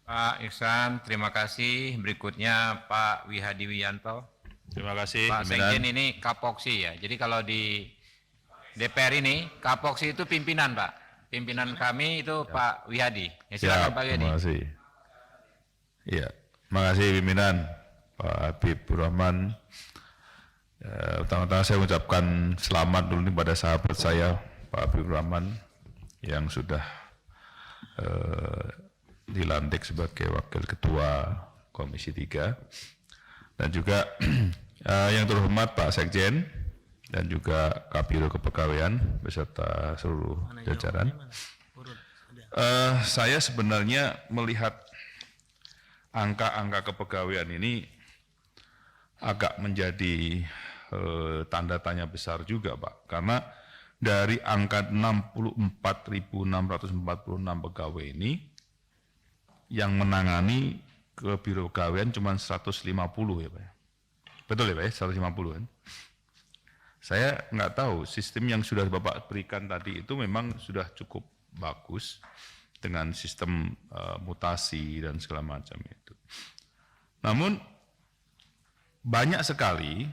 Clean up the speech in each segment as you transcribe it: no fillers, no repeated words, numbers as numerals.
Pak Iksan, terima kasih. Berikutnya Pak Wihadi Wiyanto. Terima kasih. Pak Sekjen ini Kapoksi ya. Jadi kalau di DPR ini Kapoksi itu pimpinan Pak. Pimpinan kami itu ya. Pak Wihadi. Ya, silakan Pak Wihadi. Terima kasih. Iya, terima kasih pimpinan Pak Habibur Rahman. Pertama-tama saya mengucapkan selamat dulu pada sahabat saya Pak Habibur Rahman yang sudah dilantik sebagai Wakil Ketua Komisi 3 dan juga yang terhormat Pak Sekjen dan juga Kabiro Kepegawaian beserta seluruh jajaran. Saya sebenarnya melihat angka-angka kepegawaian ini agak menjadi tanda tanya besar juga Pak, karena dari angka 64.646 pegawai ini yang menangani kebirokawaian cuma 150 ya Pak. Betul ya Pak ya, 150 kan? Saya nggak tahu sistem yang sudah Bapak berikan tadi itu memang sudah cukup bagus dengan sistem mutasi dan segala macam itu. Namun banyak sekali,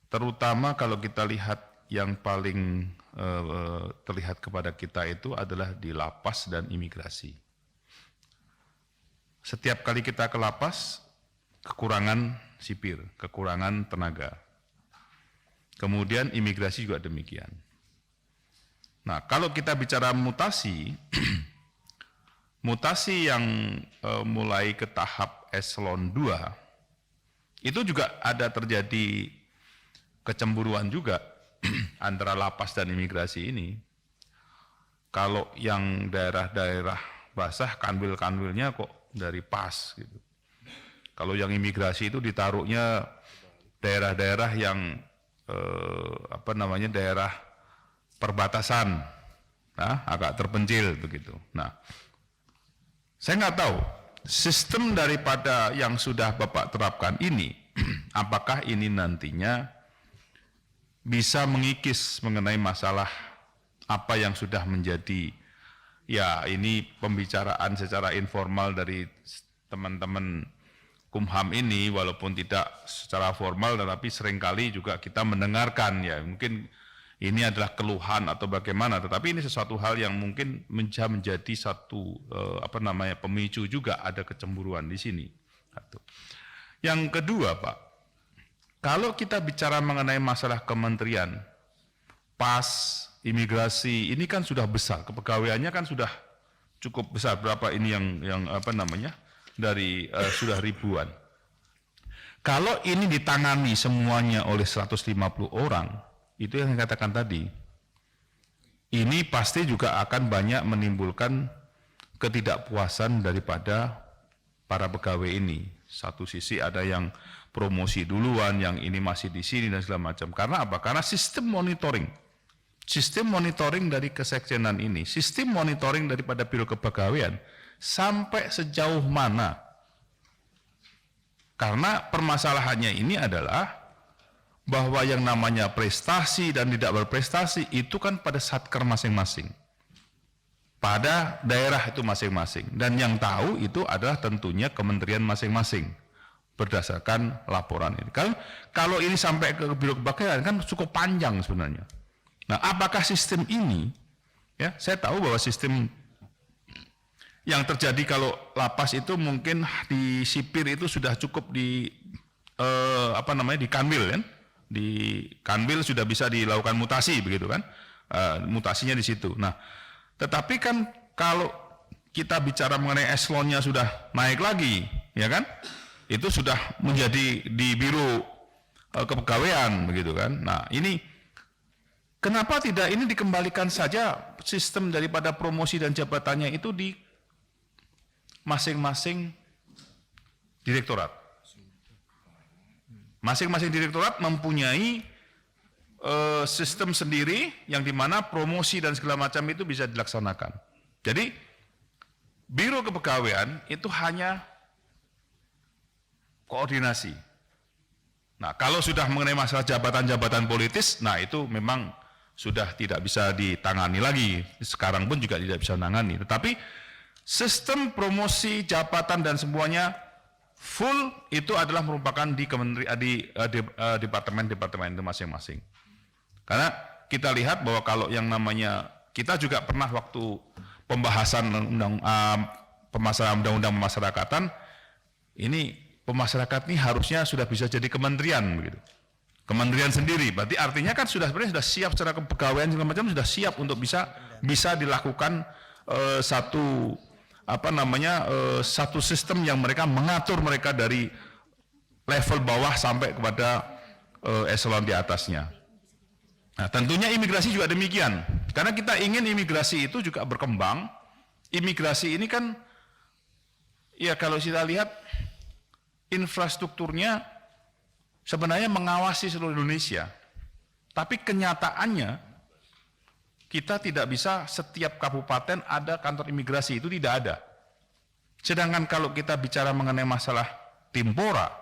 terutama kalau kita lihat yang paling terlihat kepada kita itu adalah di lapas dan imigrasi. Setiap kali kita ke lapas, kekurangan sipir, kekurangan tenaga. Kemudian imigrasi juga demikian. Nah, kalau kita bicara mutasi, mutasi yang mulai ke tahap eselon 2, itu juga ada terjadi kecemburuan juga antara lapas dan imigrasi ini. Kalau yang daerah-daerah basah, kanwil-kanwilnya kok dari PAS gitu. Kalau yang imigrasi itu ditaruhnya daerah-daerah yang daerah perbatasan, nah, agak terpencil begitu. Nah, saya nggak tahu sistem daripada yang sudah Bapak terapkan ini, apakah ini nantinya bisa mengikis mengenai masalah apa yang sudah menjadi, ya ini pembicaraan secara informal dari teman-teman Kumham ini, walaupun tidak secara formal, tetapi seringkali juga kita mendengarkan, ya mungkin ini adalah keluhan atau bagaimana, tetapi ini sesuatu hal yang mungkin menjadi satu pemicu juga ada kecemburuan di sini. Yang kedua Pak, kalau kita bicara mengenai masalah kementerian, PAS, imigrasi, ini kan sudah besar, kepegawaiannya kan sudah cukup besar. Berapa ini dari sudah ribuan. Kalau ini ditangani semuanya oleh 150 orang, itu yang saya katakan tadi, ini pasti juga akan banyak menimbulkan ketidakpuasan daripada para pegawai ini. Satu sisi ada yang promosi duluan, yang ini masih di sini dan segala macam. Karena apa? Karena sistem monitoring dari kesekjenan ini, sistem monitoring daripada Biro Kepegawaian sampai sejauh mana. Karena permasalahannya ini adalah bahwa yang namanya prestasi dan tidak berprestasi itu kan pada satker masing-masing, pada daerah itu masing-masing, dan yang tahu itu adalah tentunya kementerian masing-masing berdasarkan laporan ini. Kalau ini sampai ke Biro Kepegawaian kan cukup panjang sebenarnya. Nah, apakah sistem ini, ya saya tahu bahwa sistem yang terjadi kalau lapas itu mungkin di sipir itu sudah cukup di di kanwil kan, di kanwil sudah bisa dilakukan mutasi begitu kan, mutasinya di situ. Nah, tetapi kan kalau kita bicara mengenai eselonnya sudah naik lagi, ya kan, itu sudah menjadi di Biro Kepegawaian begitu kan. Nah, ini kenapa tidak ini dikembalikan saja sistem daripada promosi dan jabatannya itu di masing-masing direktorat. Masing-masing direktorat mempunyai sistem sendiri yang dimana promosi dan segala macam itu bisa dilaksanakan. Jadi Biro Kepegawaian itu hanya koordinasi. Nah, kalau sudah mengenai masalah jabatan-jabatan politis, nah itu memang sudah tidak bisa ditangani lagi. Sekarang pun juga tidak bisa menangani. Tetapi sistem promosi jabatan dan semuanya full itu adalah merupakan di departemen-departemen itu masing-masing. Karena kita lihat bahwa kalau yang namanya, kita juga pernah waktu pembahasan undang-undang pemasyarakatan, ini pemasyarakatan ini harusnya sudah bisa jadi kementerian begitu. Kementerian sendiri, berarti artinya kan sebenarnya sudah siap secara kepegawaian segala macam, sudah siap untuk bisa dilakukan satu sistem yang mereka mengatur mereka dari level bawah sampai kepada eselon di atasnya. Nah, tentunya imigrasi juga demikian. Karena kita ingin imigrasi itu juga berkembang. Imigrasi ini kan, ya kalau kita lihat infrastrukturnya sebenarnya mengawasi seluruh Indonesia. Tapi kenyataannya kita tidak bisa setiap kabupaten ada kantor imigrasi, itu tidak ada. Sedangkan kalau kita bicara mengenai masalah Timpora,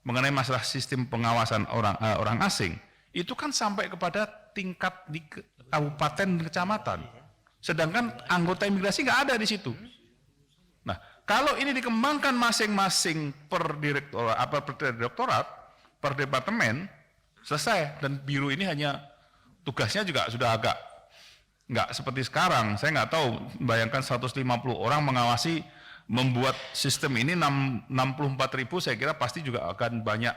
mengenai masalah sistem pengawasan orang asing, itu kan sampai kepada tingkat di kabupaten dan kecamatan. Sedangkan anggota imigrasi nggak ada di situ. Nah, kalau ini dikembangkan masing-masing per direktorat, per departemen, selesai. Dan biro ini hanya tugasnya juga sudah agak nggak seperti sekarang. Saya nggak tahu, bayangkan 150 orang mengawasi, membuat sistem ini 64.000, saya kira pasti juga akan banyak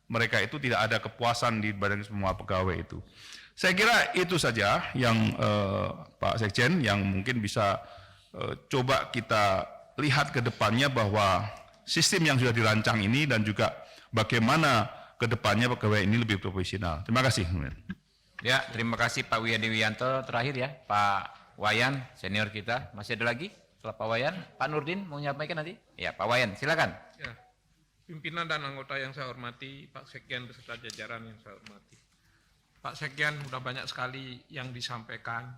mereka itu tidak ada kepuasan di badan semua pegawai itu. Saya kira itu saja yang Pak Sekjen yang mungkin bisa coba kita lihat ke depannya bahwa sistem yang sudah dirancang ini dan juga bagaimana ke depannya pegawai ini lebih profesional. Terima kasih. Ya, terima kasih Pak Wiyadi Wiyanto. Terakhir ya, Pak Wayan, senior kita. Masih ada lagi? Setelah Pak Wayan, Pak Nurdin mau menyampaikan nanti? Ya, Pak Wayan, silakan. Ya, pimpinan dan anggota yang saya hormati, Pak Sekjen beserta jajaran yang saya hormati. Pak Sekjen, sudah banyak sekali yang disampaikan.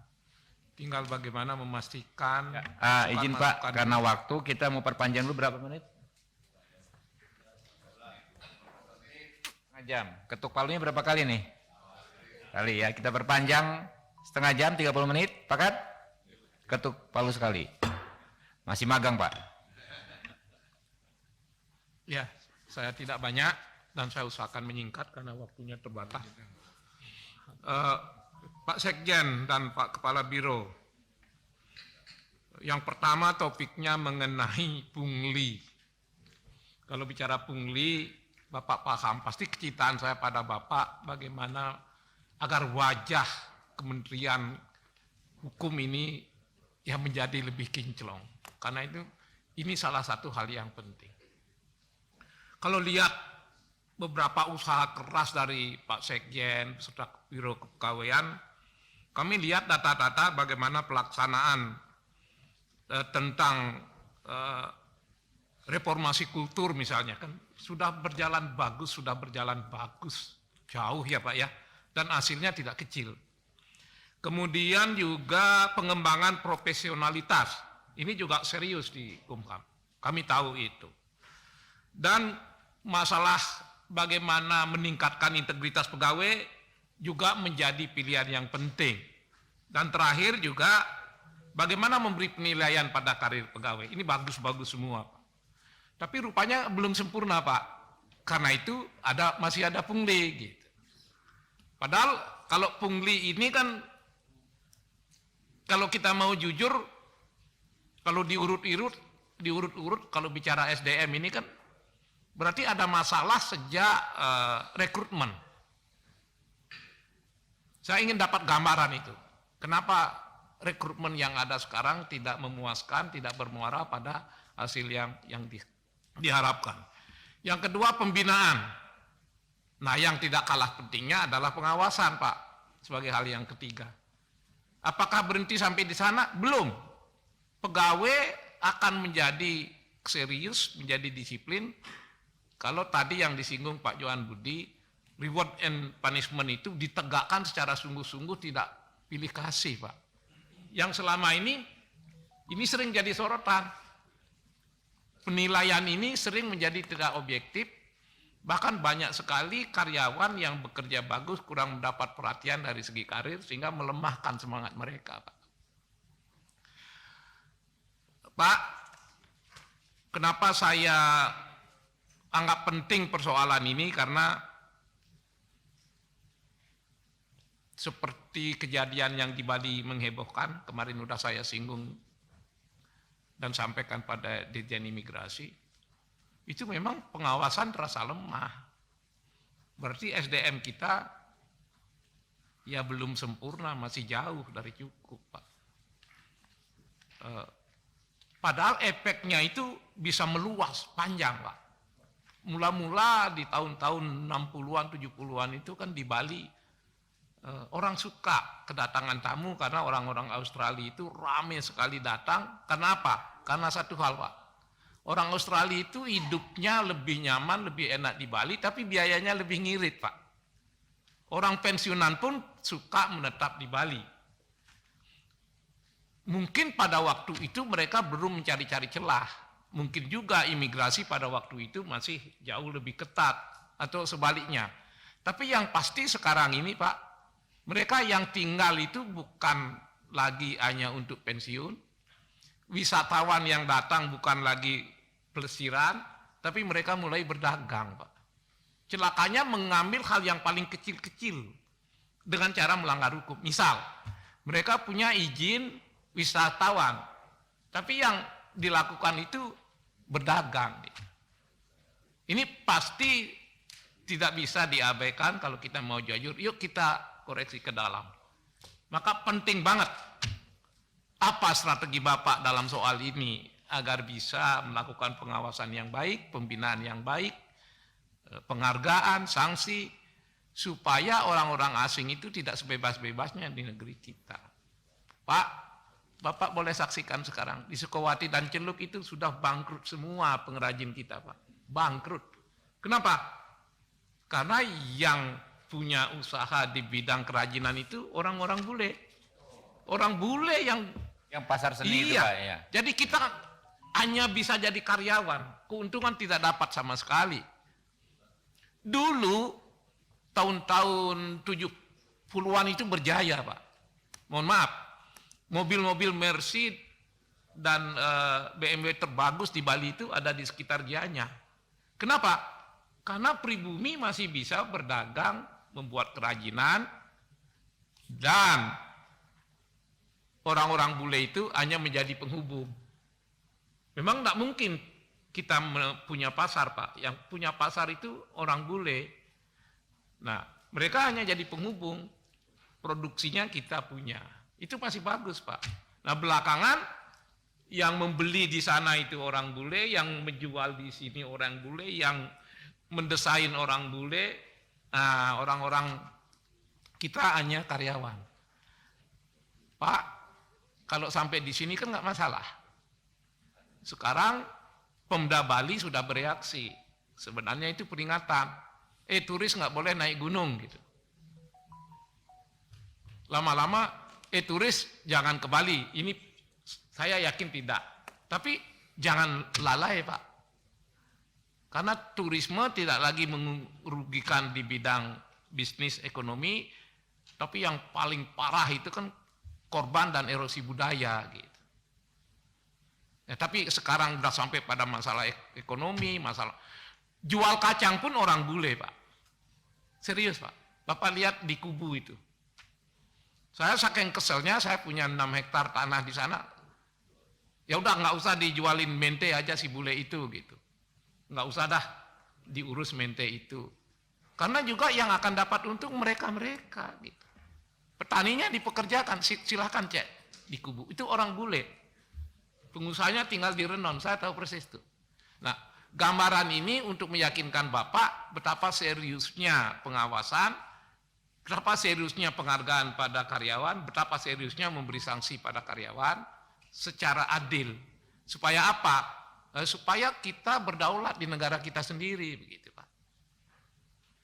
Tinggal bagaimana memastikan. Ya, izin Pak, karena waktu kita mau perpanjang dulu berapa menit? Setengah jam. Ketuk palunya berapa kali nih? Kali ya, kita perpanjang setengah jam, 30 menit. Pakat? Ketuk palu sekali. Masih magang Pak. Ya, saya tidak banyak dan saya usahakan menyingkat karena waktunya terbatas. Pak Sekjen dan Pak Kepala Biro, yang pertama topiknya mengenai pungli. Kalau bicara pungli, Bapak paham, pasti kecintaan saya pada Bapak bagaimana agar wajah Kementerian Hukum ini yang menjadi lebih kinclong. Karena itu, ini salah satu hal yang penting. Kalau lihat beberapa usaha keras dari Pak Sekjen beserta Biro Kepegawaian, kami lihat data-data bagaimana pelaksanaan tentang reformasi kultur misalnya, kan sudah berjalan bagus, jauh ya Pak ya, dan hasilnya tidak kecil. Kemudian juga pengembangan profesionalitas, ini juga serius di Kumham, kami tahu itu. Dan masalah bagaimana meningkatkan integritas pegawai juga menjadi pilihan yang penting. Dan terakhir juga bagaimana memberi penilaian pada karir pegawai. Ini bagus-bagus semua, Pak. Tapi rupanya belum sempurna, Pak. Karena itu masih ada pungli gitu. Padahal kalau pungli ini kan, kalau kita mau jujur, kalau diurut-urut kalau bicara SDM ini kan berarti ada masalah sejak rekrutmen. Saya ingin dapat gambaran itu. Kenapa rekrutmen yang ada sekarang tidak memuaskan, tidak bermuara pada hasil yang diharapkan. Yang kedua, pembinaan. Nah, yang tidak kalah pentingnya adalah pengawasan, Pak, sebagai hal yang ketiga. Apakah berhenti sampai di sana? Belum. Pegawai akan menjadi serius, menjadi disiplin, kalau tadi yang disinggung Pak Johan Budi, reward and punishment itu ditegakkan secara sungguh-sungguh, tidak pilih kasih, Pak. Yang selama ini sering jadi sorotan. Penilaian ini sering menjadi tidak objektif, bahkan banyak sekali karyawan yang bekerja bagus kurang mendapat perhatian dari segi karir sehingga melemahkan semangat mereka, Pak. Pak, kenapa saya anggap penting persoalan ini, karena seperti kejadian yang di Bali menghebohkan, kemarin sudah saya singgung dan sampaikan pada Dirjen Imigrasi, itu memang pengawasan terasa lemah. Berarti SDM kita ya belum sempurna, masih jauh dari cukup, Pak. Padahal efeknya itu bisa meluas, panjang, Pak. Mula-mula di tahun-tahun 60-an, 70-an itu kan di Bali, orang suka kedatangan tamu karena orang-orang Australia itu ramai sekali datang. Kenapa? Karena satu hal, Pak. Orang Australia itu hidupnya lebih nyaman, lebih enak di Bali, tapi biayanya lebih ngirit, Pak. Orang pensiunan pun suka menetap di Bali. Mungkin pada waktu itu mereka belum mencari-cari celah. Mungkin juga imigrasi pada waktu itu masih jauh lebih ketat atau sebaliknya. Tapi yang pasti sekarang ini, Pak, mereka yang tinggal itu bukan lagi hanya untuk pensiun. Wisatawan yang datang bukan lagi pelesiran, tapi mereka mulai berdagang, Pak. Celakanya mengambil hal yang paling kecil-kecil dengan cara melanggar hukum. Misal, mereka punya izin wisatawan, tapi yang dilakukan itu berdagang. Ini pasti tidak bisa diabaikan kalau kita mau jujur. Yuk kita koreksi ke dalam. Maka penting banget apa strategi Bapak dalam soal ini agar bisa melakukan pengawasan yang baik, pembinaan yang baik, penghargaan, sanksi, supaya orang-orang asing itu tidak sebebas-bebasnya di negeri kita. Pak, Bapak boleh saksikan sekarang, di Sukowati dan Celuk itu sudah bangkrut semua pengrajin kita, Pak. Bangkrut. Kenapa? Karena yang punya usaha di bidang kerajinan itu orang-orang bule. Orang bule yang pasar seni itu, iya. Pak, ya. Jadi kita hanya bisa jadi karyawan, keuntungan tidak dapat sama sekali. Dulu tahun-tahun 70-an itu berjaya, Pak. Mohon maaf, mobil-mobil Mercy dan BMW terbagus di Bali itu ada di sekitar Gianyar. Kenapa? Karena pribumi masih bisa berdagang, membuat kerajinan, dan orang-orang bule itu hanya menjadi penghubung. Memang tidak mungkin kita punya pasar, Pak. Yang punya pasar itu orang bule. Nah, mereka hanya jadi penghubung. Produksinya kita punya. Itu masih bagus, Pak. Nah, belakangan yang membeli di sana itu orang bule, yang menjual di sini orang bule, yang mendesain orang bule, orang-orang kita hanya karyawan. Pak, kalau sampai di sini kan nggak masalah. Sekarang Pemda Bali sudah bereaksi. Sebenarnya itu peringatan. Turis nggak boleh naik gunung gitu. Lama-lama, turis jangan ke Bali. Ini saya yakin tidak. Tapi jangan lalai, Pak. Karena turisme tidak lagi merugikan di bidang bisnis ekonomi, tapi yang paling parah itu kan korban dan erosi budaya gitu. Ya, tapi sekarang sudah sampai pada masalah ekonomi, masalah jual kacang pun orang bule, Pak. Serius, Pak. Bapak lihat di Kubu itu. Saya saking keselnya, saya punya 6 hektar tanah di sana. Ya udah nggak usah dijualin mente aja si bule itu gitu. Nggak usah dah diurus mente itu. Karena juga yang akan dapat untung mereka-mereka gitu. Petaninya dipekerjakan, silahkan cek di Kubu. Itu orang bule. Pengusahanya tinggal di Renon, saya tahu persis itu. Nah, gambaran ini untuk meyakinkan Bapak betapa seriusnya pengawasan, betapa seriusnya penghargaan pada karyawan, betapa seriusnya memberi sanksi pada karyawan secara adil. Supaya apa? Supaya kita berdaulat di negara kita sendiri, begitu, Pak.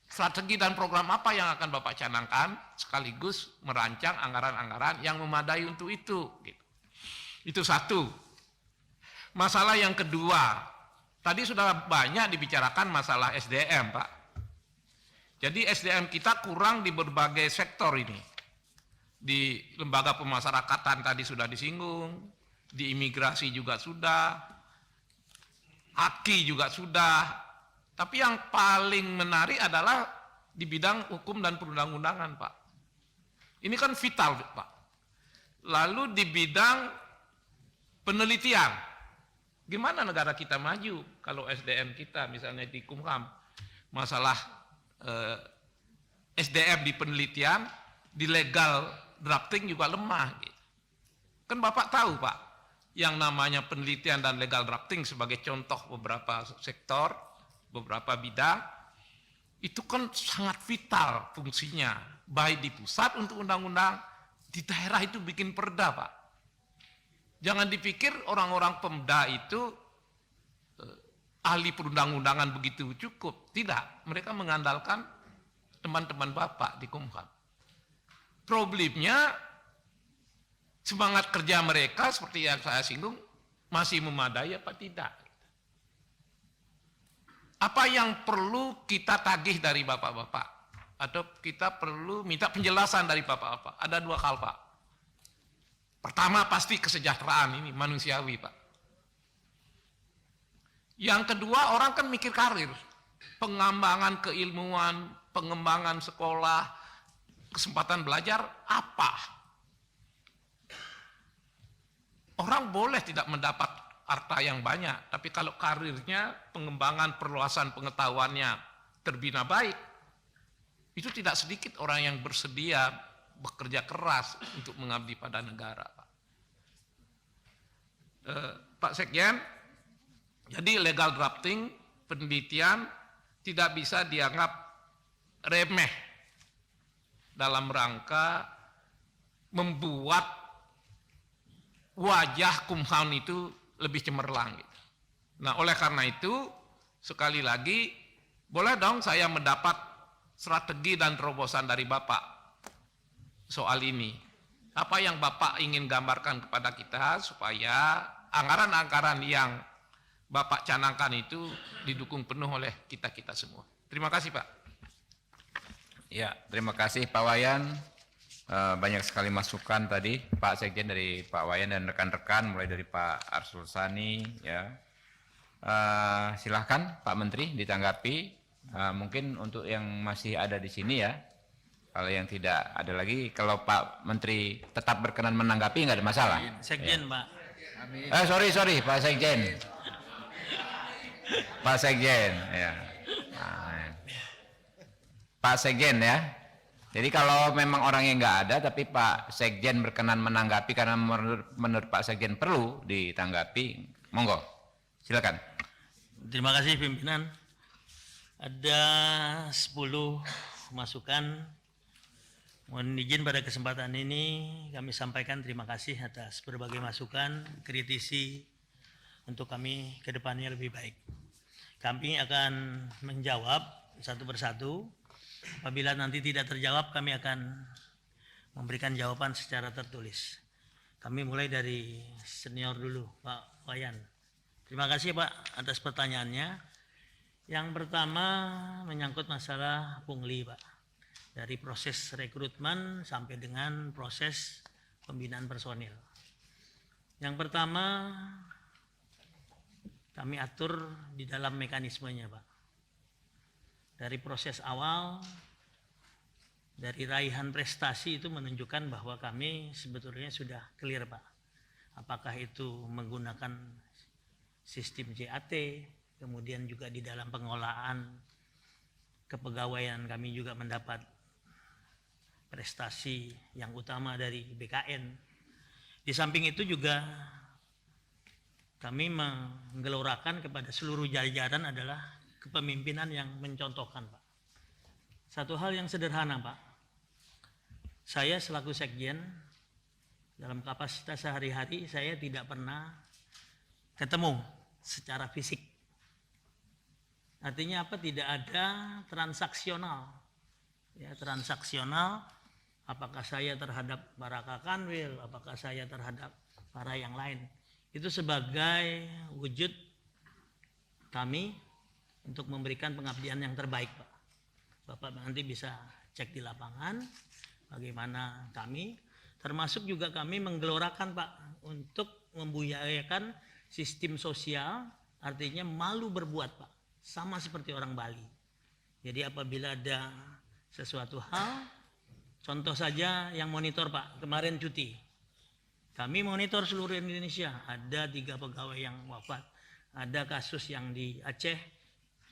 Strategi dan program apa yang akan Bapak canangkan sekaligus merancang anggaran-anggaran yang memadai untuk itu, gitu. Itu satu. Masalah yang kedua, tadi sudah banyak dibicarakan masalah SDM, Pak. Jadi SDM kita kurang di berbagai sektor ini. Di lembaga pemasyarakatan tadi sudah disinggung, di imigrasi juga sudah, AKI juga sudah, tapi yang paling menarik adalah di bidang hukum dan perundang-undangan, Pak. Ini kan vital, Pak. Lalu di bidang penelitian, gimana negara kita maju kalau SDM kita misalnya di Kumham, masalah SDM di penelitian, di legal drafting juga lemah. Gitu. Kan Bapak tahu, Pak, yang namanya penelitian dan legal drafting sebagai contoh beberapa sektor, beberapa bidang, itu kan sangat vital fungsinya. Baik di pusat untuk undang-undang, di daerah itu bikin perda, Pak. Jangan dipikir orang-orang Pemda itu ahli perundang-undangan begitu cukup. Tidak, mereka mengandalkan teman-teman Bapak di Kumham. Problemnya semangat kerja mereka seperti yang saya singgung masih memadai apa tidak? Apa yang perlu kita tagih dari Bapak-Bapak? Atau kita perlu minta penjelasan dari Bapak-Bapak? Ada dua hal, Pak. Pertama pasti kesejahteraan ini manusiawi, Pak. Yang kedua orang kan mikir karir. Pengembangan keilmuan, pengembangan sekolah, kesempatan belajar apa? Orang boleh tidak mendapat harta yang banyak, tapi kalau karirnya, pengembangan, perluasan pengetahuannya terbina baik, itu tidak sedikit orang yang bersedia bekerja keras untuk mengabdi pada negara, Pak. Pak Sekjen, jadi legal drafting, penelitian tidak bisa dianggap remeh dalam rangka membuat wajah Kumham itu lebih cemerlang. Gitu. Nah, oleh karena itu, sekali lagi, boleh dong saya mendapat strategi dan terobosan dari Bapak soal ini. Apa yang Bapak ingin gambarkan kepada kita supaya anggaran-anggaran yang Bapak canangkan itu didukung penuh oleh kita-kita semua. Terima kasih, Pak. Ya, terima kasih Pak Wayan. Banyak sekali masukan tadi Pak Sekjen dari Pak Wayan dan rekan-rekan, mulai dari Pak Arsul Sani, ya. Silahkan Pak Menteri ditanggapi. Mungkin untuk yang masih ada di sini ya. Kalau yang tidak ada lagi, kalau Pak Menteri tetap berkenan menanggapi nggak ada masalah. Sekjen, ya. Pak. Sorry Pak Sekjen. Pak Sekjen, ya. Pak Sekjen ya. Jadi kalau memang orangnya nggak ada, tapi Pak Sekjen berkenan menanggapi karena menurut Pak Sekjen perlu ditanggapi, monggo, silakan. Terima kasih pimpinan. Ada 10 masukan. Mohon izin pada kesempatan ini kami sampaikan terima kasih atas berbagai masukan, kritisi untuk kami ke depannya lebih baik. Kami akan menjawab satu persatu. Apabila nanti tidak terjawab, kami akan memberikan jawaban secara tertulis. Kami mulai dari senior dulu, Pak Wayan. Terima kasih Pak atas pertanyaannya. Yang pertama menyangkut masalah pungli, Pak. Dari proses rekrutmen sampai dengan proses pembinaan personil. Yang pertama kami atur di dalam mekanismenya, Pak. Dari proses awal, dari raihan prestasi itu menunjukkan bahwa kami sebetulnya sudah clear, Pak. Apakah itu menggunakan sistem JAT, kemudian juga di dalam pengolahan kepegawaian kami juga mendapat prestasi yang utama dari BKN. Di samping itu juga kami menggelorakan kepada seluruh jajaran adalah kepemimpinan yang mencontohkan, Pak. Satu hal yang sederhana, Pak. Saya selaku sekjen dalam kapasitas sehari-hari saya tidak pernah ketemu secara fisik. Artinya apa? Tidak ada transaksional. Ya, transaksional apakah saya terhadap para Kakanwil, apakah saya terhadap para yang lain. Itu sebagai wujud kami untuk memberikan pengabdian yang terbaik, Pak. Bapak nanti bisa cek di lapangan bagaimana kami, termasuk juga kami menggelorakan, Pak, untuk membudayakan sistem sosial, artinya malu berbuat Pak, sama seperti orang Bali. Jadi apabila ada sesuatu hal, contoh saja yang monitor Pak, kemarin cuti. Kami monitor seluruh Indonesia, ada 3 pegawai yang wafat. Ada kasus yang di Aceh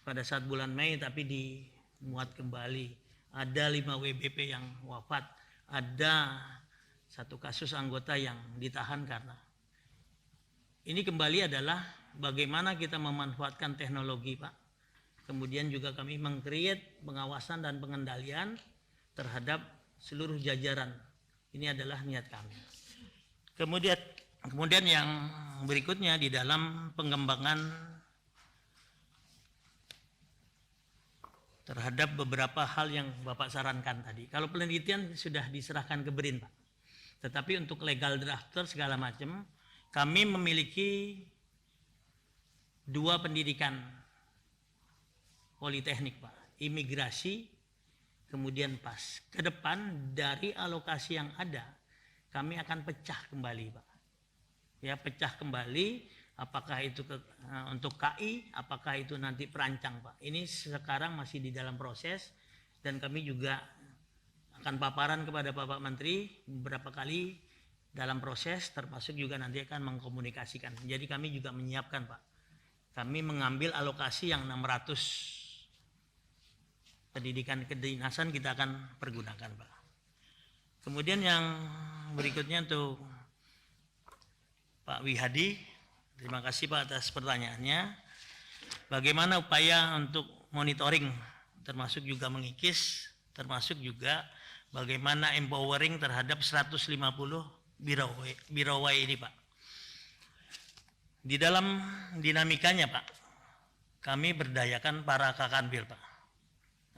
pada saat bulan Mei tapi dimuat kembali. Ada 5 WBP yang wafat. Ada 1 kasus anggota yang ditahan karena. Ini kembali adalah bagaimana kita memanfaatkan teknologi Pak. Kemudian juga kami meng-create pengawasan dan pengendalian terhadap seluruh jajaran. Ini adalah niat kami. Kemudian yang berikutnya di dalam pengembangan terhadap beberapa hal yang Bapak sarankan tadi. Kalau penelitian sudah diserahkan ke BRIN Pak. Tetapi untuk legal drafter segala macam, kami memiliki 2 pendidikan politeknik Pak. Imigrasi, kemudian PAS. Ke depan dari alokasi yang ada, kami akan pecah kembali Pak. Ya, pecah kembali, apakah itu untuk KI, apakah itu nanti perancang Pak. Ini sekarang masih di dalam proses dan kami juga akan paparan kepada Bapak Menteri beberapa kali dalam proses, termasuk juga nanti akan mengkomunikasikan. Jadi kami juga menyiapkan Pak. Kami mengambil alokasi yang 600 pendidikan kedinasan kita akan pergunakan Pak. Kemudian yang berikutnya untuk Pak Wihadi, terima kasih Pak atas pertanyaannya. Bagaimana upaya untuk monitoring, termasuk juga mengikis, termasuk juga bagaimana empowering terhadap 150 birawai ini Pak. Di dalam dinamikanya Pak, kami berdayakan para kakanwil Pak.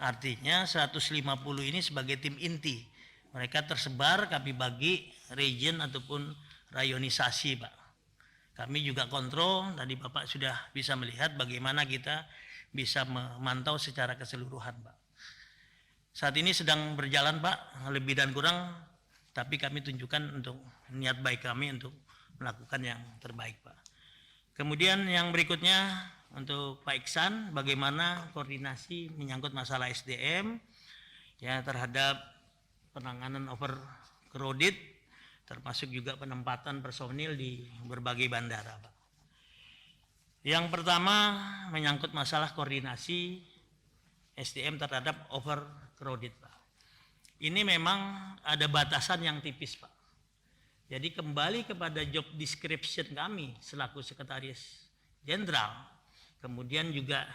Artinya 150 ini sebagai tim inti. Mereka tersebar, kami bagi region ataupun rayonisasi Pak. Kami juga kontrol, tadi Bapak sudah bisa melihat bagaimana kita bisa memantau secara keseluruhan Pak. Saat ini sedang berjalan Pak, lebih dan kurang, tapi kami tunjukkan untuk niat baik kami untuk melakukan yang terbaik Pak. Kemudian yang berikutnya untuk Pak Iksan, bagaimana koordinasi menyangkut masalah SDM ya terhadap penanganan overcrowded, termasuk juga penempatan personil di berbagai bandara Pak. Yang pertama menyangkut masalah koordinasi SDM terhadap overcrowded Pak. Ini memang ada batasan yang tipis Pak. Jadi kembali kepada job description kami selaku Sekretaris Jenderal, kemudian juga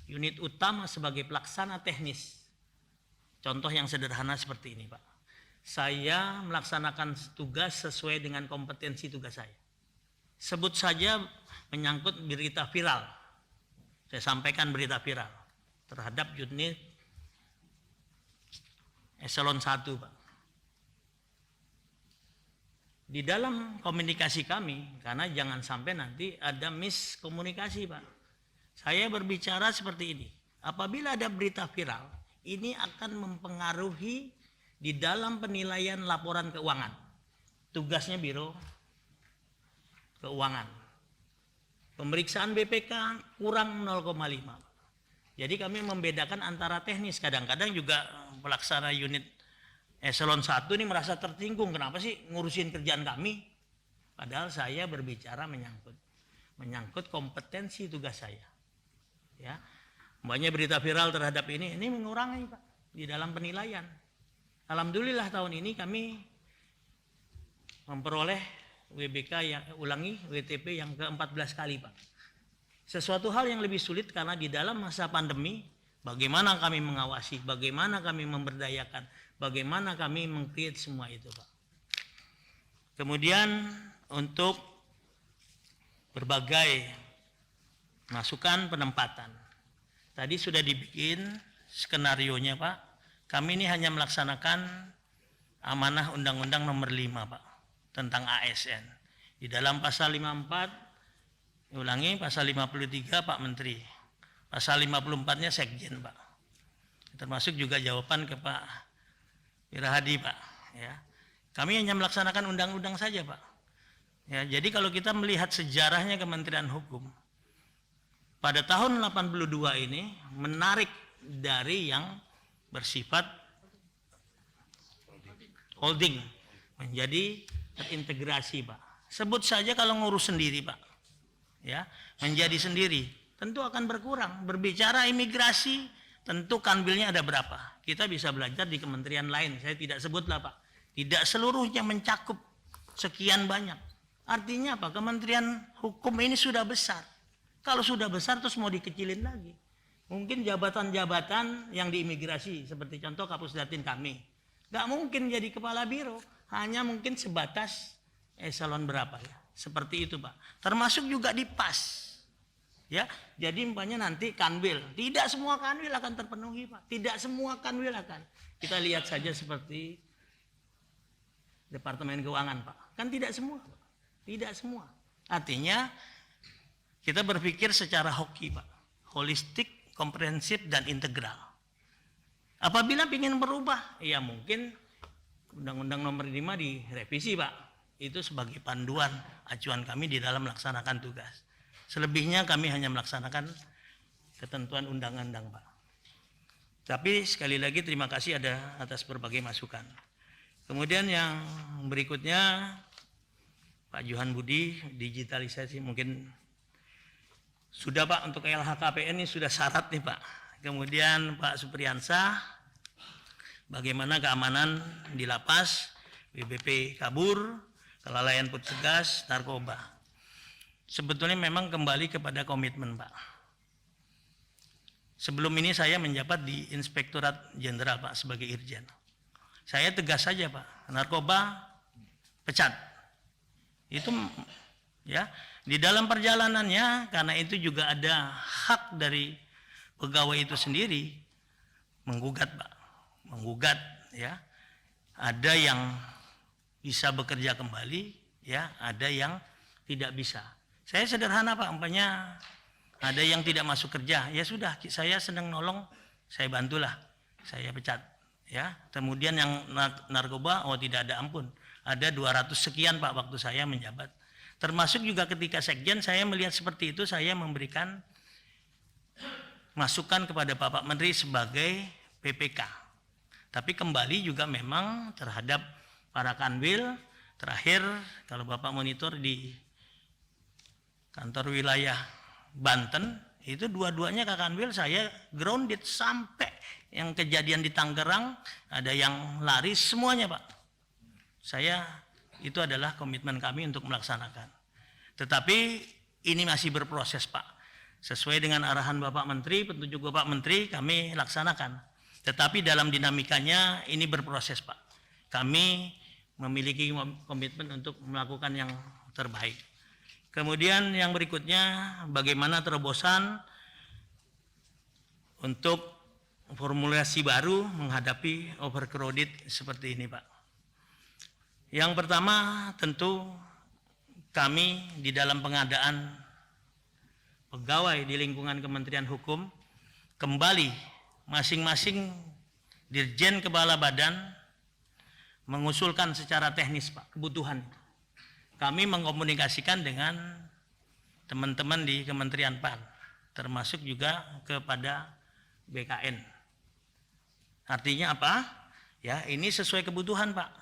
unit utama sebagai pelaksana teknis. Contoh yang sederhana seperti ini Pak. Saya melaksanakan tugas sesuai dengan kompetensi tugas saya. Sebut saja menyangkut berita viral. Saya sampaikan berita viral terhadap unit eselon 1 Pak. Di dalam komunikasi kami, karena jangan sampai nanti ada miskomunikasi Pak. Saya berbicara seperti ini. Apabila ada berita viral, ini akan mempengaruhi di dalam penilaian laporan keuangan. Tugasnya Biro Keuangan. Pemeriksaan BPK kurang 0,5. Jadi kami membedakan antara teknis. Kadang-kadang juga pelaksana unit eselon 1 ini merasa tertinggung. Kenapa sih ngurusin kerjaan kami? Padahal saya berbicara menyangkut kompetensi tugas saya. Ya. Banyak berita viral terhadap ini mengurangi Pak di dalam penilaian. Alhamdulillah tahun ini kami memperoleh WBK yang WTP yang ke-14 kali Pak. Sesuatu hal yang lebih sulit karena di dalam masa pandemi bagaimana kami mengawasi, bagaimana kami memberdayakan, bagaimana kami meng-create semua itu Pak. Kemudian untuk berbagai masukan penempatan. Tadi sudah dibikin skenarionya Pak. Kami ini hanya melaksanakan amanah Undang-Undang Nomor 5 Pak tentang ASN. Di dalam pasal 54, pasal 53 Pak Menteri. Pasal 54-nya Sekjen Pak. Termasuk juga jawaban ke Pak Wirahadi Pak. Ya. Kami hanya melaksanakan undang-undang saja Pak. Ya, jadi kalau kita melihat sejarahnya Kementerian Hukum, pada tahun 82 ini menarik dari yang bersifat holding menjadi terintegrasi, Pak. Sebut saja kalau ngurus sendiri, Pak. Ya, menjadi sendiri, tentu akan berkurang. Berbicara imigrasi, tentu kanwilnya ada berapa. Kita bisa belajar di kementerian lain, saya tidak sebutlah, Pak. Tidak seluruhnya mencakup sekian banyak. Artinya apa? Kementerian Hukum ini sudah besar. Kalau sudah besar terus mau dikecilin lagi. Mungkin jabatan-jabatan yang di imigrasi, seperti contoh Kapusdatin kami, nggak mungkin jadi kepala biro, hanya mungkin sebatas eselon berapa ya. Seperti itu, Pak. Termasuk juga di PAS. Ya, jadi umpamanya nanti kanwil, tidak semua kanwil akan terpenuhi, Pak. Tidak semua kanwil akan. Kita lihat saja seperti Departemen Keuangan, Pak. Kan tidak semua, Pak. Tidak semua. Artinya kita berpikir secara hoki, Pak. Holistik, komprehensif, dan integral. Apabila ingin berubah, ya mungkin Undang-Undang Nomor 5 direvisi, Pak. Itu sebagai panduan acuan kami di dalam melaksanakan tugas. Selebihnya kami hanya melaksanakan ketentuan undang-undang, Pak. Tapi sekali lagi terima kasih ada atas berbagai masukan. Kemudian yang berikutnya Pak Johan Budi, digitalisasi mungkin sudah, Pak, untuk LHKPN ini sudah syarat nih, Pak. Kemudian Pak Supriyansah, bagaimana keamanan di lapas, BBP kabur, kelalaian petugas, narkoba. Sebetulnya memang kembali kepada komitmen, Pak. Sebelum ini saya menjabat di Inspektorat Jenderal, Pak, sebagai Irjen. Saya tegas saja, Pak, narkoba pecat. Itu ya, di dalam perjalanannya, karena itu juga ada hak dari pegawai itu sendiri menggugat, Pak. Menggugat, ya. Ada yang bisa bekerja kembali, ya, ada yang tidak bisa. Saya sederhana, Pak, umpamanya ada yang tidak masuk kerja, ya sudah, saya senang nolong, saya bantulah, saya pecat, ya. Kemudian yang narkoba, oh tidak ada ampun, ada 200 sekian, Pak, waktu saya menjabat. Termasuk juga ketika sekjen saya melihat seperti itu, saya memberikan masukan kepada Bapak Menteri sebagai PPK. Tapi kembali juga memang terhadap para kanwil. Terakhir, kalau Bapak monitor di kantor wilayah Banten, itu dua-duanya Kakanwil saya grounded sampai yang kejadian di Tangerang, ada yang lari, semuanya, Pak. Saya, itu adalah komitmen kami untuk melaksanakan. Tetapi ini masih berproses, Pak. Sesuai dengan arahan Bapak Menteri, petunjuk Bapak Menteri, kami laksanakan. Tetapi dalam dinamikanya ini berproses, Pak. Kami memiliki komitmen untuk melakukan yang terbaik. Kemudian yang berikutnya, bagaimana terobosan untuk formulasi baru menghadapi overcrowded seperti ini, Pak. Yang pertama, tentu kami di dalam pengadaan pegawai di lingkungan Kementerian Hukum, kembali masing-masing Dirjen Kepala Badan mengusulkan secara teknis, Pak, kebutuhan. Kami mengkomunikasikan dengan teman-teman di Kementerian PAN, termasuk juga kepada BKN. Artinya apa? Ya, ini sesuai kebutuhan, Pak.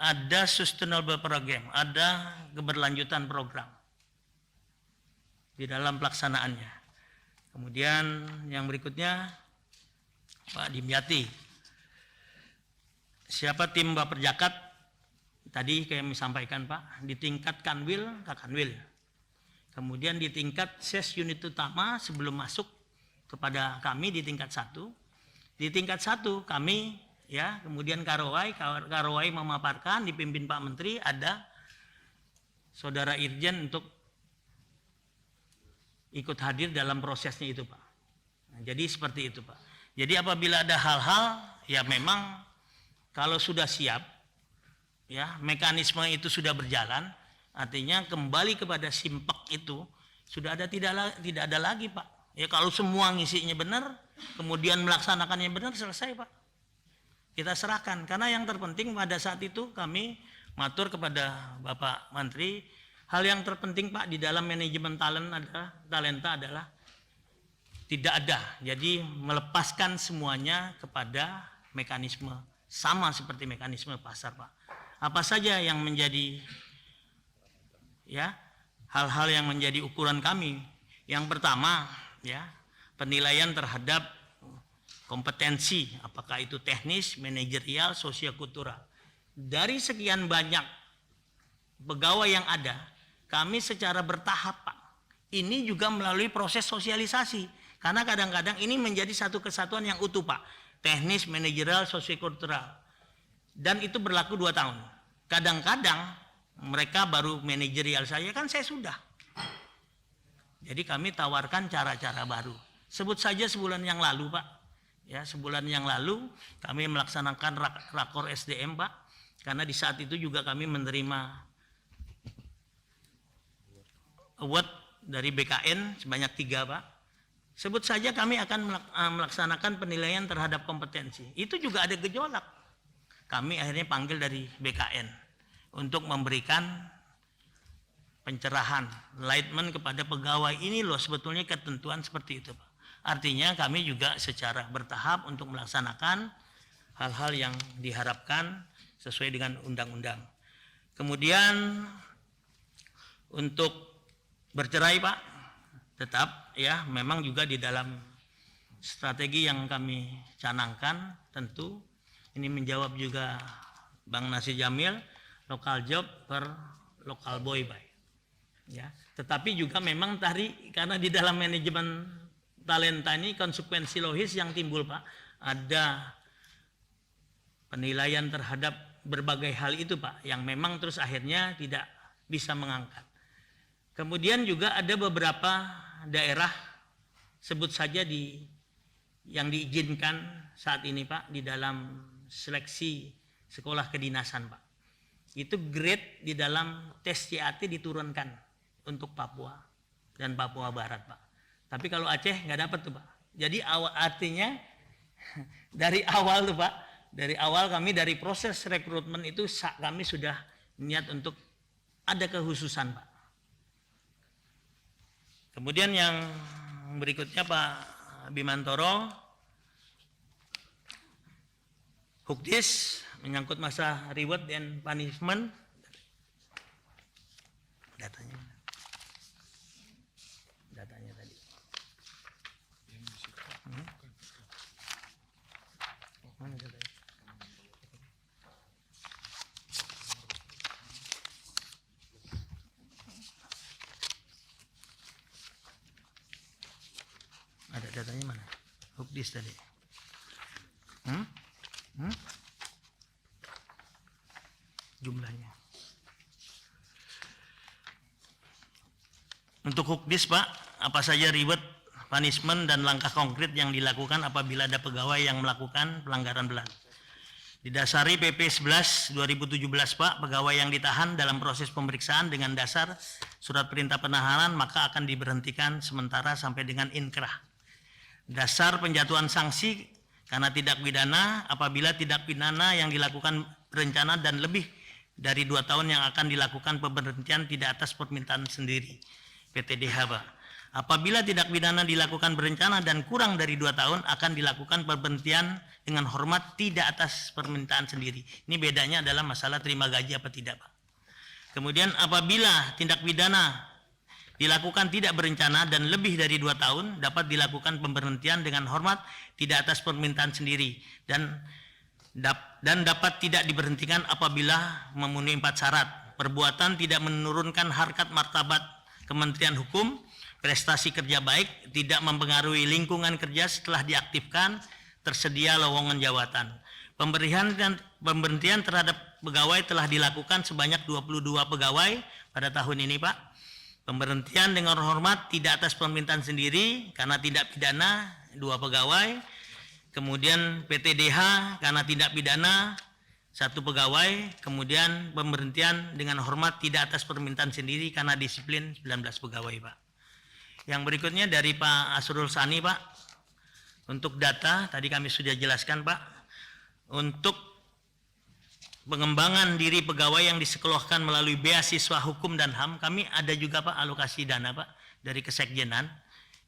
Ada sustainable program, ada keberlanjutan program di dalam pelaksanaannya. Kemudian yang berikutnya, Pak Dimyati. Siapa tim Baper Jakat? Tadi kayak disampaikan, Pak, di tingkat kanwil, Kakanwil. Kemudian di tingkat ses unit utama sebelum masuk kepada kami di tingkat 1. Di tingkat 1 kami, ya, kemudian Karawai memaparkan, dipimpin Pak Menteri, ada Saudara Irjen untuk ikut hadir dalam prosesnya itu, Pak. Nah, jadi seperti itu, Pak. Jadi apabila ada hal-hal, ya memang kalau sudah siap, ya, mekanisme itu sudah berjalan, artinya kembali kepada simpak itu sudah ada, tidak ada lagi, Pak. Ya, kalau semua ngisinya benar, kemudian melaksanakannya benar, selesai, Pak. Kita serahkan, karena yang terpenting pada saat itu kami matur kepada Bapak Menteri, Hal yang terpenting Pak di dalam manajemen talenta adalah tidak ada. Jadi melepaskan semuanya kepada mekanisme sama seperti mekanisme pasar Pak. Apa saja yang menjadi ya hal-hal yang menjadi ukuran kami. Yang pertama ya penilaian terhadap kompetensi, apakah itu teknis, manajerial, sosiokultural. Dari sekian banyak pegawai yang ada, kami secara bertahap Pak, ini juga melalui proses sosialisasi. Karena kadang-kadang ini menjadi satu kesatuan yang utuh Pak, teknis, manajerial, sosiokultural. Dan itu berlaku 2 tahun. Kadang-kadang mereka baru manajerial saja, kan saya sudah. Jadi kami tawarkan cara-cara baru. Sebut saja sebulan yang lalu Pak, ya sebulan yang lalu kami melaksanakan rakor SDM Pak, karena di saat itu juga kami menerima award dari BKN sebanyak 3 Pak. Sebut saja kami akan melaksanakan penilaian terhadap kompetensi. Itu juga ada gejolak. Kami akhirnya panggil dari BKN untuk memberikan pencerahan, enlightenment kepada pegawai. Ini loh sebetulnya ketentuan seperti itu Pak. Artinya kami juga secara bertahap untuk melaksanakan hal-hal yang diharapkan sesuai dengan undang-undang. Kemudian untuk bercerai Pak, tetap ya memang juga di dalam strategi yang kami canangkan tentu ini menjawab juga Bang Nasir Jamil, lokal job per lokal boy by. Ya, tetapi juga memang tadi karena di dalam manajemen talenta ini konsekuensi logis yang timbul Pak, ada penilaian terhadap berbagai hal itu Pak yang memang terus akhirnya tidak bisa mengangkat. Kemudian juga ada beberapa daerah sebut saja yang diizinkan saat ini Pak di dalam seleksi sekolah kedinasan Pak. Itu grade di dalam tes CAT diturunkan untuk Papua dan Papua Barat Pak. Tapi kalau Aceh nggak dapat tuh Pak. Jadi artinya dari awal tuh Pak, dari awal kami dari proses rekrutmen itu kami sudah niat untuk ada kekhususan Pak. Kemudian yang berikutnya Pak Bimantoro, Hukdis menyangkut masa reward dan punishment. Datanya tadi. Mana datanya? Ada datanya mana? Hukdis tadi. Jumlahnya. Untuk Hukdis Pak, apa saja reward, punishment dan langkah konkret yang dilakukan apabila ada pegawai yang melakukan pelanggaran berat. Didasari PP 11 2017 Pak, pegawai yang ditahan dalam proses pemeriksaan dengan dasar surat perintah penahanan maka akan diberhentikan sementara sampai dengan inkrah. Dasar penjatuhan sanksi karena tindak pidana apabila tindak pidana yang dilakukan berencana dan lebih dari 2 tahun yang akan dilakukan pemberhentian tidak atas permintaan sendiri PTDH Pak. Apabila tindak pidana dilakukan berencana dan kurang dari 2 tahun akan dilakukan pemberhentian dengan hormat tidak atas permintaan sendiri. Ini bedanya adalah masalah terima gaji apa tidak Pak. Kemudian apabila tindak pidana dilakukan tidak berencana dan lebih dari 2 tahun dapat dilakukan pemberhentian dengan hormat tidak atas permintaan sendiri dan dapat tidak diberhentikan apabila memenuhi 4 syarat. Perbuatan tidak menurunkan harkat martabat Kementerian Hukum, prestasi kerja baik, tidak mempengaruhi lingkungan kerja setelah diaktifkan, tersedia lowongan jabatan. Pemberhentian terhadap pegawai telah dilakukan sebanyak 22 pegawai pada tahun ini Pak. Pemberhentian dengan hormat tidak atas permintaan sendiri karena tidak pidana 2 pegawai. Kemudian PTDH karena tidak pidana 1 pegawai. Kemudian pemberhentian dengan hormat tidak atas permintaan sendiri karena disiplin 19 pegawai Pak. Yang berikutnya dari Pak Asrul Sani Pak. Untuk data tadi kami sudah jelaskan Pak. Untuk pengembangan diri pegawai yang disekolahkan melalui beasiswa hukum dan HAM, kami ada juga Pak alokasi dana Pak dari Kesekjenan.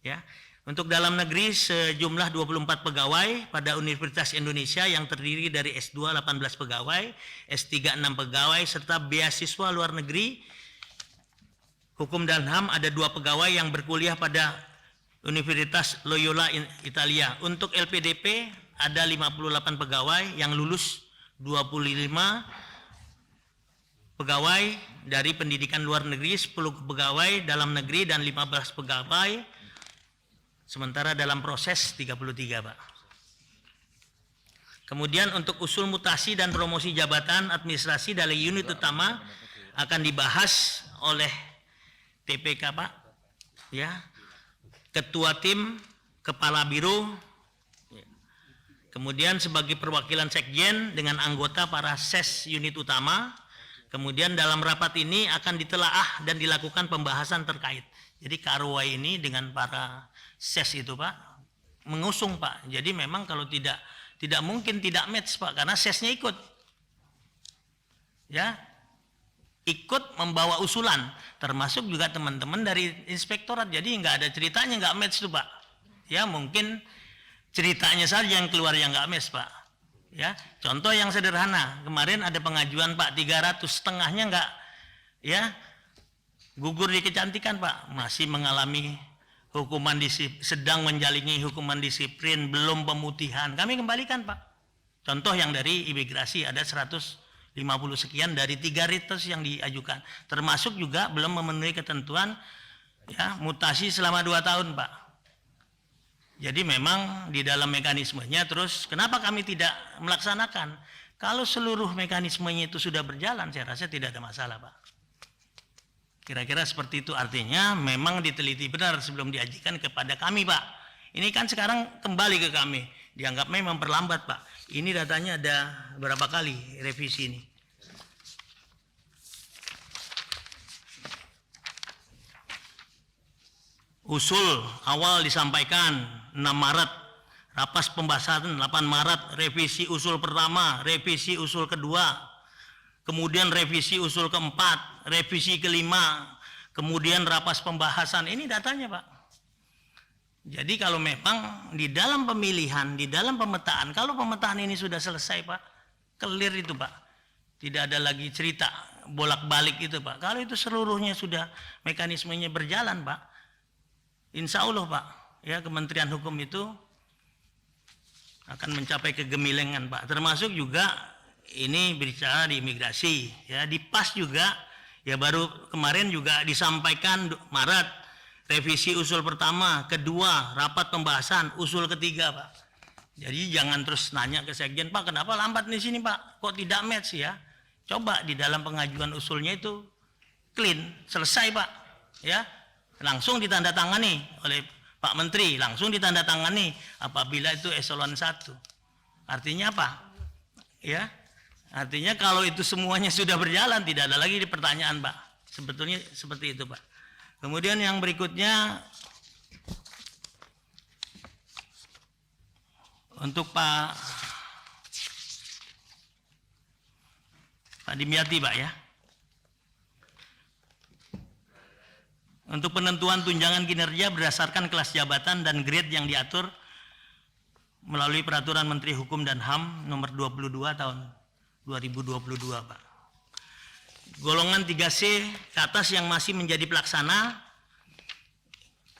Ya. Untuk dalam negeri sejumlah 24 pegawai pada Universitas Indonesia yang terdiri dari S2 18 pegawai, S3 6 pegawai, serta beasiswa luar negeri hukum dan HAM ada 2 pegawai yang berkuliah pada Universitas Loyola Italia. Untuk LPDP ada 58 pegawai yang lulus, 25 pegawai dari pendidikan luar negeri, 10 pegawai dalam negeri dan 15 pegawai, sementara dalam proses 33 Pak. Kemudian untuk usul mutasi dan promosi jabatan administrasi dari unit utama akan dibahas oleh TPK Pak, ya, ketua tim, kepala biro, kemudian sebagai perwakilan sekjen dengan anggota para ses unit utama. Kemudian dalam rapat ini akan ditelaah dan dilakukan pembahasan terkait. Jadi KRW ini dengan para ses itu Pak mengusung Pak. Jadi memang kalau tidak mungkin tidak match Pak, karena sesnya ikut. Ya. Ikut membawa usulan, termasuk juga teman-teman dari inspektorat. Jadi nggak ada ceritanya nggak match tuh Pak. Ya mungkin ceritanya saja yang keluar yang nggak match Pak. Ya, contoh yang sederhana, kemarin ada pengajuan Pak 300, setengahnya nggak, ya, gugur di kecantikan Pak, masih mengalami hukuman disiplin, sedang menjalani hukuman disiplin, belum pemutihan, kami kembalikan Pak. Contoh yang dari imigrasi ada 150 sekian dari 3 rites yang diajukan, termasuk juga belum memenuhi ketentuan, ya, mutasi selama 2 tahun Pak. Jadi memang di dalam mekanismenya, terus kenapa kami tidak melaksanakan? Kalau seluruh mekanismenya itu sudah berjalan, saya rasa tidak ada masalah Pak. Kira-kira seperti itu, artinya memang diteliti benar sebelum diajukan kepada kami Pak. Ini kan sekarang kembali ke kami, dianggap memang memperlambat Pak. Ini datanya ada berapa kali revisi ini. Usul awal disampaikan 6 Maret, rapat pembahasan 8 Maret, revisi usul pertama, revisi usul kedua, kemudian revisi usul keempat, revisi kelima, kemudian rapat pembahasan. Ini datanya Pak. Jadi kalau memang di dalam pemilihan, di dalam pemetaan, kalau pemetaan ini sudah selesai Pak, clear itu Pak. Tidak ada lagi cerita bolak-balik itu Pak. Kalau itu seluruhnya sudah mekanismenya berjalan Pak, insya Allah Pak, ya, Kementerian Hukum itu akan mencapai kegemilengan Pak. Termasuk juga ini bicara di imigrasi, ya, di PAS juga, ya, baru kemarin juga disampaikan Maret, revisi usul pertama, kedua, rapat pembahasan, usul ketiga Pak. Jadi jangan terus nanya ke sekjen, Pak kenapa lambat di sini Pak, kok tidak match ya. Coba di dalam pengajuan usulnya itu clean, selesai Pak, ya. Langsung ditandatangani oleh Pak Menteri, langsung ditandatangani apabila itu eselon 1. Artinya apa? Ya, artinya kalau itu semuanya sudah berjalan, tidak ada lagi pertanyaan Pak. Sebetulnya seperti itu Pak. Kemudian yang berikutnya untuk Pak Dimyati Pak, ya. Untuk penentuan tunjangan kinerja berdasarkan kelas jabatan dan grade yang diatur melalui Peraturan Menteri Hukum dan HAM nomor 22 tahun 2022 Pak. Golongan 3C ke atas yang masih menjadi pelaksana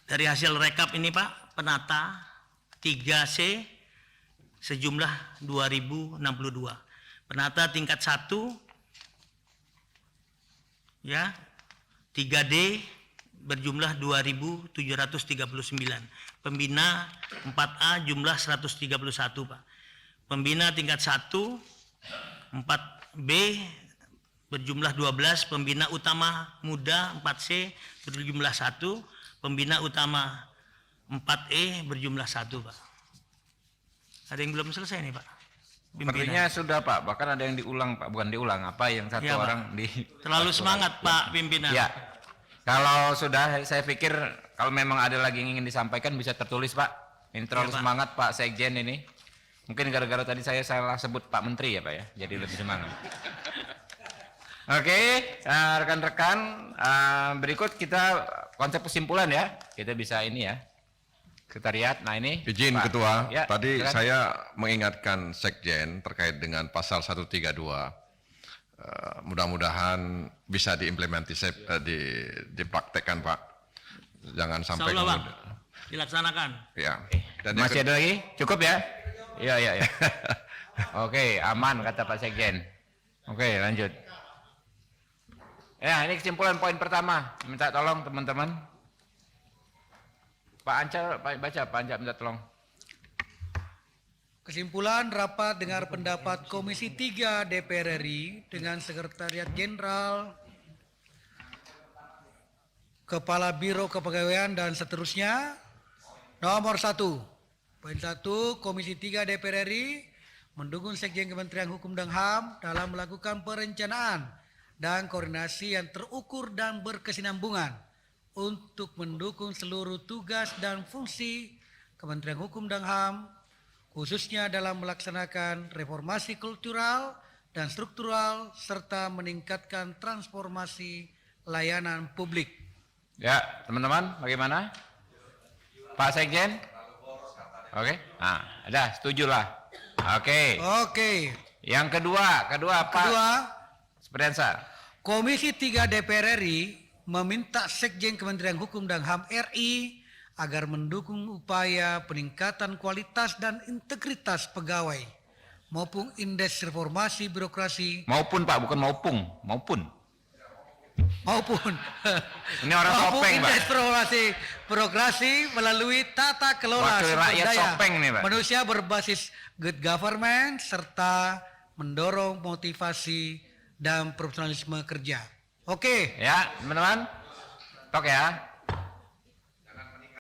dari hasil rekap ini Pak, penata 3C sejumlah 2062. Penata tingkat 1 ya 3D berjumlah 2.739. Pembina 4A jumlah 131 Pak. Pembina tingkat 1 4B berjumlah 12. Pembina utama muda 4C berjumlah 1. Pembina utama 4E berjumlah 1 Pak. Ada yang belum selesai nih Pak? Sepertinya sudah Pak, bahkan ada yang diulang Pak, bukan diulang, apa yang satu ya, orang Pak. di... Terlalu semangat Pak Pimpinan. Ya. Kalau sudah, saya pikir kalau memang ada lagi yang ingin disampaikan bisa tertulis Pak. Ini terlalu Pak. semangat Pak Sekjen ini. Mungkin gara-gara tadi saya salah sebut Pak Menteri ya Pak ya, jadi lebih semangat. Oke, rekan-rekan, berikut kita konsep kesimpulan ya. Kita bisa ini ya, sekretariat. Nah ini. Izin Pak. Ketua, Ya, tadi silakan. saya mengingatkan Sekjen terkait dengan pasal 132. Mudah-mudahan bisa dipraktekkan Pak. Jangan sampai Insyaallah, Bang. kemudian. Dilaksanakan. Ya. Dan yang Masih ada lagi? Cukup ya? Iya. Oke, aman kata Pak Sekjen. Oke, lanjut. Ya, ini kesimpulan poin pertama. Minta tolong teman-teman. Pak Anca, baca Pak Anca minta tolong. Kesimpulan rapat dengar pendapat Komisi 3 DPR RI dengan Sekretariat Jenderal, Kepala Biro Kepegawaian dan seterusnya. Nomor 1. Poin 1, Komisi 3 DPR RI mendukung Sekjen Kementerian Hukum dan HAM dalam melakukan perencanaan dan koordinasi yang terukur dan berkesinambungan untuk mendukung seluruh tugas dan fungsi Kementerian Hukum dan HAM, khususnya dalam melaksanakan reformasi kultural dan struktural serta meningkatkan transformasi layanan publik. Ya, teman-teman, bagaimana? Pak Sekjen? Oke, nah, ada, setuju lah. Oke. Oke. Yang kedua Pak Kedua, Spriansa. Komisi 3 DPR RI meminta Sekjen Kementerian Hukum dan HAM RI agar mendukung upaya peningkatan kualitas dan integritas pegawai maupun indeks reformasi birokrasi Maupun Pak, bukan maupun. Ini orang maupun topeng, Pak. indeks reformasi birokrasi melalui tata kelola Wakil sumber rakyat daya topeng nih, Pak. manusia berbasis good government serta mendorong motivasi dan profesionalisme kerja. Oke. Ya, teman-teman. Tok ya.